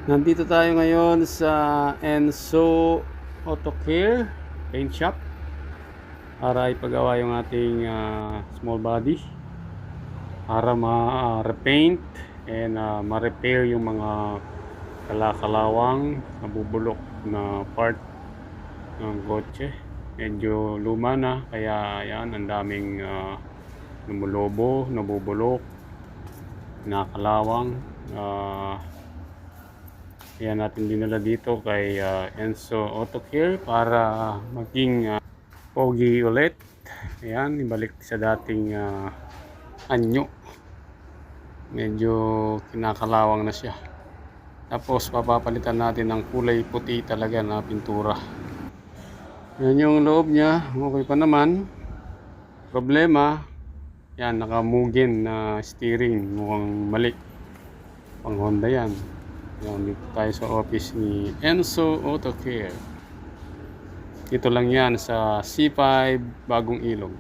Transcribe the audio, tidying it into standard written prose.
Nandito tayo ngayon sa Enso Auto Care Paint Shop para ipagawa yung ating small body para ma-repaint and ma-repair yung mga kalakalawang nabubulok na part ng kotse. Medyo luma na, kaya yan, ang daming numulobo, nabubulok, nakalawang. Kaya natin dinala dito kay Enso Auto Care para maging pogi ulit. Ayan, ibalik sa dating anyo. Medyo kinakalawang na siya. Tapos papapalitan natin ng kulay puti talaga na pintura. Yan yung loob niya, okay pa naman. Problema, yan, nakamugin na steering, mukhang mali. Pang Honda yan. Yan, dito tayo sa office ni Enso Auto Care. Dito lang yan sa C5 Bagong Ilog.